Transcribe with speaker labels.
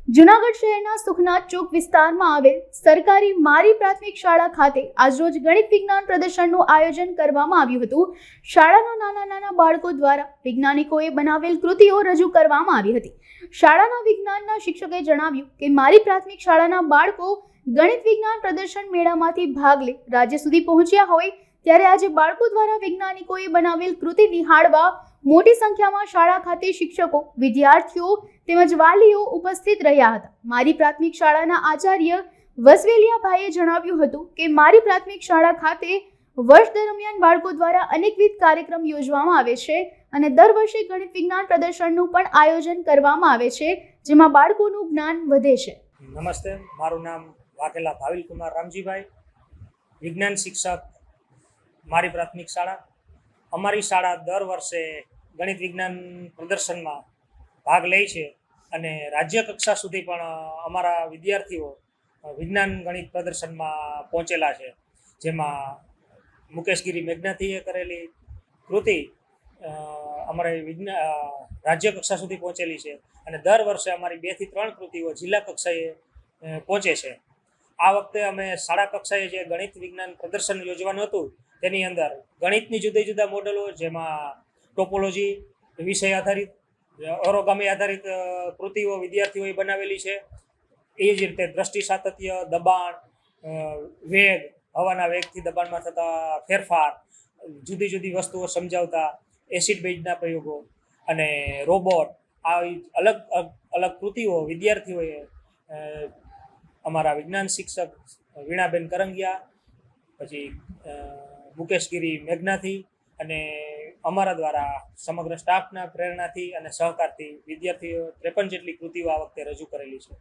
Speaker 1: જૂનાગઢ શહેરના સુખનાથ ચોક વિસ્તારમાં આવેલ સરકારી મારી પ્રાથમિક શાળા ખાતે આજરોજ ગણિત વિજ્ઞાન પ્રદર્શનનું આયોજન કરવામાં આવ્યું હતું। શાળાના નાના બાળકો દ્વારા વૈજ્ઞાનિકોએ બનાવેલ કૃતિઓ રજૂ કરવામાં આવી હતી। શાળાના વિજ્ઞાનના શિક્ષકે જણાવ્યું કે મારી પ્રાથમિક શાળાના બાળકો ગણિત વિજ્ઞાન પ્રદર્શન મેળામાંથી ભાગ લઈ રાજ્ય સુધી પહોંચ્યા હોય ત્યારે આજે બાળકો દ્વારા વૈજ્ઞાનિકોએ બનાવેલ કૃતિ નિહાળવા મોટી સંખ્યામાં શાળા ખાતે શિક્ષકો, વિદ્યાર્થીઓ તેમજ વાલીઓ ઉપસ્થિત રહ્યા હતા। મારી પ્રાથમિક શાળાના આચાર્ય વસવેલિયાભાઈએ જણાવ્યું હતું કે મારી પ્રાથમિક શાળા ખાતે વર્ષ દરમિયાન બાળકો દ્વારા અનેકવિધ કાર્યક્રમ યોજવામાં આવે છે અને દર વર્ષે ગણિત વિજ્ઞાન પ્રદર્શનનું પણ આયોજન કરવામાં આવે છે, જેમાં બાળકોનું જ્ઞાન વધે છે।
Speaker 2: નમસ્તે, મારું નામ વાઘેલા ભાવિલકુમાર રામજીભાઈ, વિજ્ઞાન શિક્ષક, મારી પ્રાથમિક શાળા। અમારી શાળા દર વર્ષે ગણિત વિજ્ઞાન પ્રદર્શનમાં ભાગ લે છે અને રાજ્ય કક્ષા સુધી પણ અમારા વિદ્યાર્થીઓ વિજ્ઞાન ગણિત પ્રદર્શનમાં પહોંચેલા છે, જેમાં મુકેશગીરી મેઘનાથીએ કરેલી કૃતિ અમારે રાજ્ય કક્ષા સુધી પહોંચેલી છે અને દર વર્ષે અમારી 2 થી 3 કૃતિઓ જિલ્લા કક્ષાએ પહોંચે છે। આ વખતે અમે શાળા કક્ષાએ જે ગણિત વિજ્ઞાન પ્રદર્શન યોજવાનું હતું તેની અંદર ગણિતની જુદા જુદા મોડેલો, જેમાં ટોપોલોજી વિષય આધારિત, ઓરોગામી આધારિત કૃતિઓ વિદ્યાર્થીઓએ બનાવેલી છે। એ જ રીતે દ્રષ્ટિ સાતત્ય, દબાણ, વેગ, હવાના વેગથી દબાણમાં થતા ફેરફાર, જુદી જુદી વસ્તુઓ સમજાવતા એસિડ બેઝના પ્રયોગો અને રોબોટ, આવી અલગ અલગ કૃતિઓ વિદ્યાર્થીઓએ અમારા વિજ્ઞાન શિક્ષક વીણાબેન કરંગિયા, પછી મુકેશગીરી મેઘનાથી અને અમારા દ્વારા સમગ્ર સ્ટાફના પ્રેરણાથી અને સહકારથી વિદ્યાર્થીઓ 53 જેટલી કૃતિઓ આ વખતે રજૂ કરેલી છે।